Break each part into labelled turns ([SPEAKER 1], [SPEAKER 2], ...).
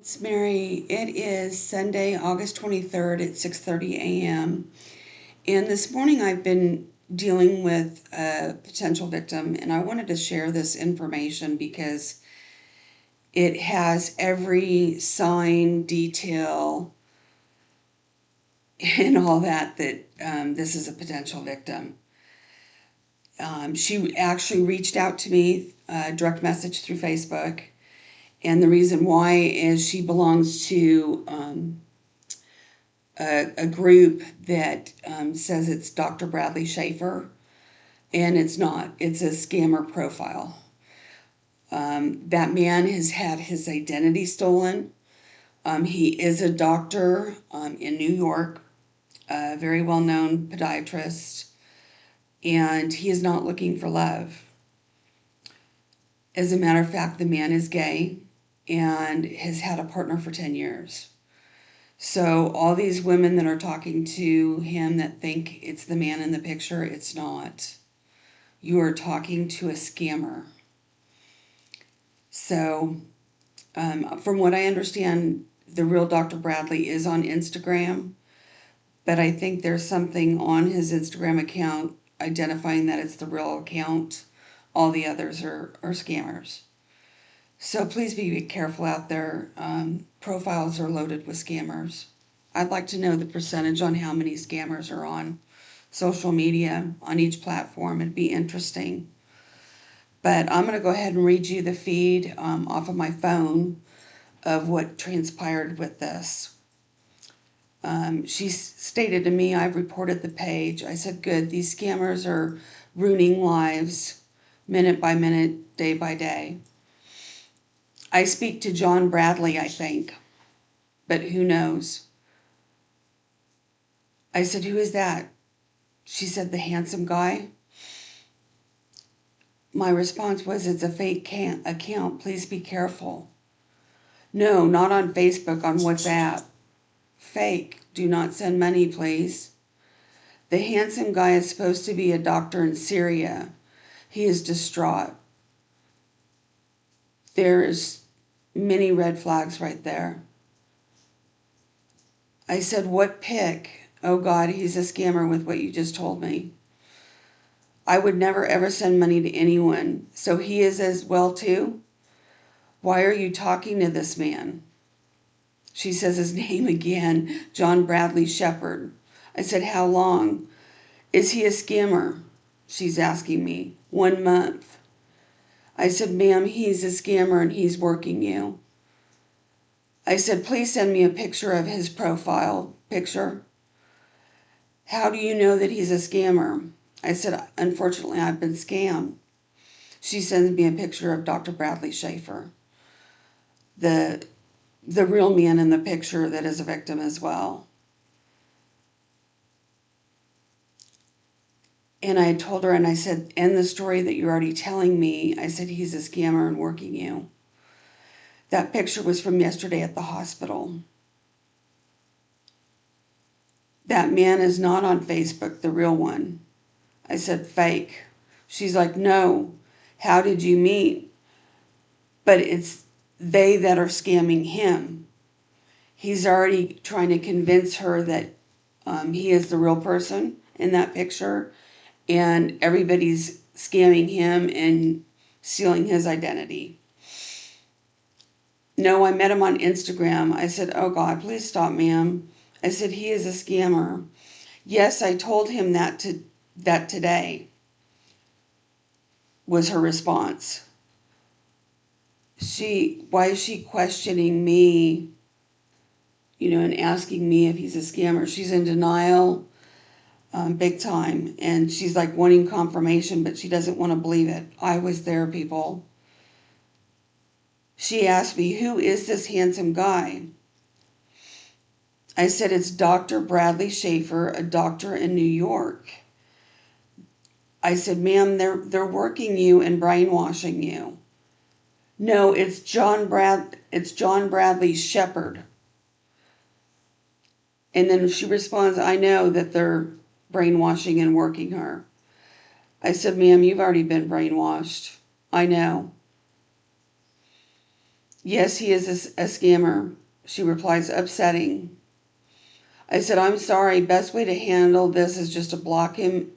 [SPEAKER 1] It's Mary. It is Sunday, August 23rd at 6:30 a.m. And this morning I've been dealing with a potential victim, and I wanted to share this information because it has every sign, detail, and all that this is a potential victim. She actually reached out to me, direct message through Facebook, and the reason why is she belongs to a group that says it's Dr. Bradley Schaefer, and it's not. It's a scammer profile. That man has had his identity stolen. He is a doctor in New York, a very well known podiatrist, and he is not looking for love. As a matter of fact, the man is gay and has had a partner for 10 years. So all these women that are talking to him that think it's the man in the picture, it's not. You are talking to a scammer. So from what I understand, the real Dr. Bradley is on Instagram, but I think there's something on his Instagram account identifying that it's the real account. All the others are scammers. So please be careful out there. Profiles are loaded with scammers. I'd like to know the percentage on how many scammers are on social media on each platform. It'd be interesting. But I'm going to go ahead and read you the feed off of my phone of what transpired with this. She stated to me, I've reported the page. I said, good, these scammers are ruining lives minute by minute, day by day. I speak to John Bradley, I think, but who knows? I said, who is that? She said, the handsome guy. My response was, it's a fake account. Please be careful. No, not on Facebook, on WhatsApp. Fake. Do not send money, please. The handsome guy is supposed to be a doctor in Syria. He is distraught. There's many red flags right there. I said, what pic? Oh God, he's a scammer with what you just told me. I would never ever send money to anyone. So he is as well too? Why are you talking to this man? She says his name again, John Bradley Shepard. I said, how long? Is he a scammer? She's asking me. 1 month. I said, ma'am, he's a scammer and he's working you. I said, please send me a picture of his profile picture. How do you know that he's a scammer? I said, unfortunately, I've been scammed. She sends me a picture of Dr. Bradley Schaefer, the real man in the picture that is a victim as well. And I told her, and I said, end the story that you're already telling me. I said, he's a scammer and working you. That picture was from yesterday at the hospital. That man is not on Facebook, the real one. I said, fake. She's like, no. How did you meet? But it's they that are scamming him. He's already trying to convince her that he is the real person in that picture, and everybody's scamming him and stealing his identity. No, I met him on Instagram. I said, oh God, please stop, ma'am. I said, he is a scammer. Yes, I told him that today, was her response. Why is she questioning me, and asking me if he's a scammer? She's in denial, big time. And she's like wanting confirmation, but she doesn't want to believe it. I was there, people. She asked me, who is this handsome guy? I said, it's Dr. Bradley Schaefer, a doctor in New York. I said, ma'am, they're working you and brainwashing you. No, it's John Bradley Shepard. And then she responds, I know that they're brainwashing and working her. I said, ma'am, you've already been brainwashed. I know. Yes, he is a scammer. She replies, upsetting. I said, I'm sorry. Best way to handle this is just to block him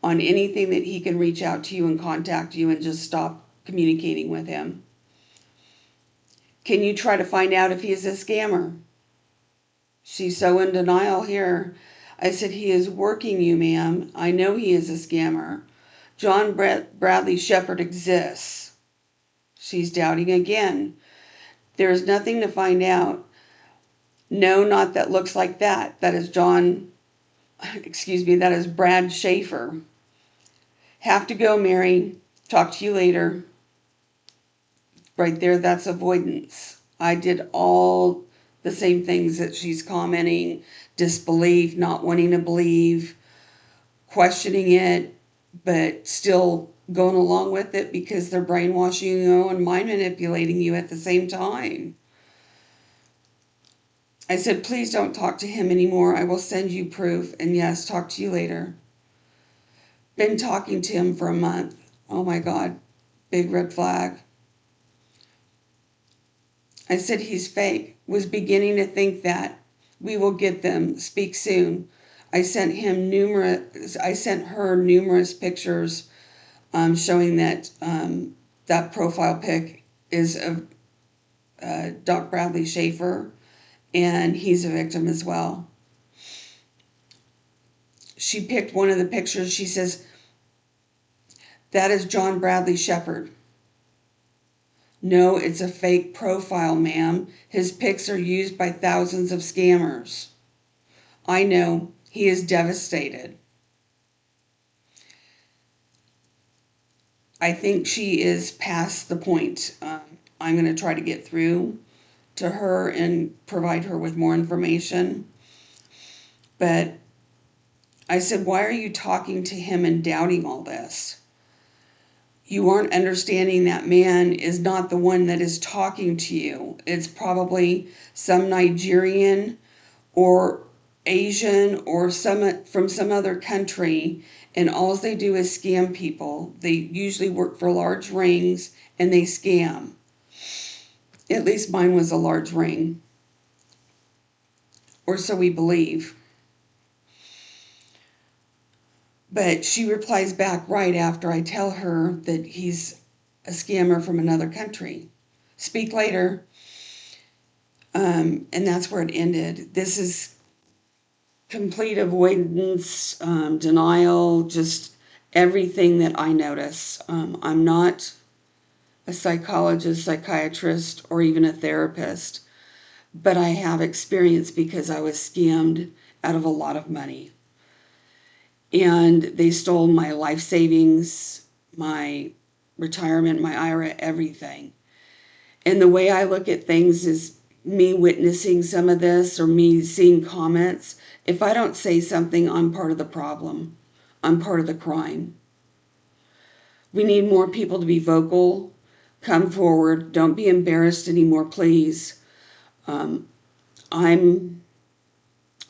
[SPEAKER 1] on anything that he can reach out to you and contact you and just stop communicating with him. Can you try to find out if he is a scammer? She's so in denial here. I said, he is working you, ma'am. I know he is a scammer. John Bradley Shepherd exists. She's doubting again. There is nothing to find out. No, not that looks like that. That is that is Brad Schaefer. Have to go, Mary. Talk to you later. Right there, that's avoidance. I did all the same things that she's commenting: disbelief, not wanting to believe, questioning it, but still going along with it because they're brainwashing you and mind manipulating you at the same time. I said, please don't talk to him anymore. I will send you proof. And yes, talk to you later. Been talking to him for a month. Oh my God, big red flag. I said, he's fake. Was beginning to think that. We will get them. Speak soon. I sent her numerous pictures showing that that profile pic is of Doc Bradley Schaefer, and he's a victim as well. She picked one of the pictures. She says, that is John Bradley Shepherd. No, it's a fake profile, ma'am. His pics are used by thousands of scammers. I know. He is devastated. I think she is past the point. I'm going to try to get through to her and provide her with more information. But I said, why are you talking to him and doubting all this? You aren't understanding that man is not the one that is talking to you. It's probably some Nigerian or Asian or from some other country, and all they do is scam people. They usually work for large rings and they scam. At least mine was a large ring, or so we believe. But she replies back right after I tell her that he's a scammer from another country. Speak later. And that's where it ended. This is complete avoidance, denial, just everything that I notice. I'm not a psychologist, psychiatrist, or even a therapist, but I have experience because I was scammed out of a lot of money. And they stole my life savings, my retirement, my IRA, everything. And the way I look at things is me witnessing some of this or me seeing comments. If I don't say something, I'm part of the problem. I'm part of the crime. We need more people to be vocal. Come forward. Don't be embarrassed anymore, please. I'm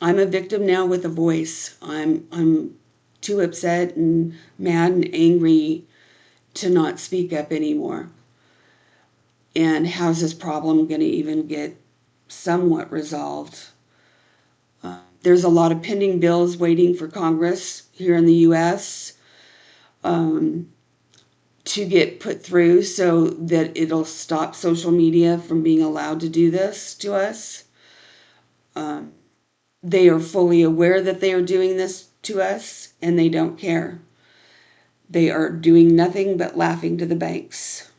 [SPEAKER 1] a victim now with a voice. I'm too upset and mad and angry to not speak up anymore. And how's this problem going to even get somewhat resolved? There's a lot of pending bills waiting for Congress here in the U.S. To get put through so that it'll stop social media from being allowed to do this to us. They are fully aware that they are doing this to us, and they don't care. They are doing nothing but laughing to the banks.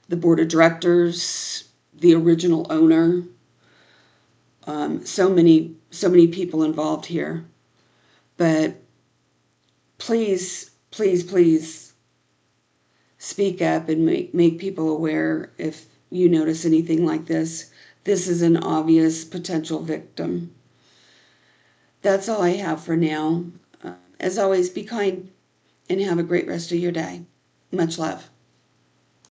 [SPEAKER 1] The board of directors, the original owner, so many people involved here. But please, please, please speak up and make people aware if you notice anything like this. This is an obvious potential victim. That's all I have for now. As always, be kind and have a great rest of your day. Much love.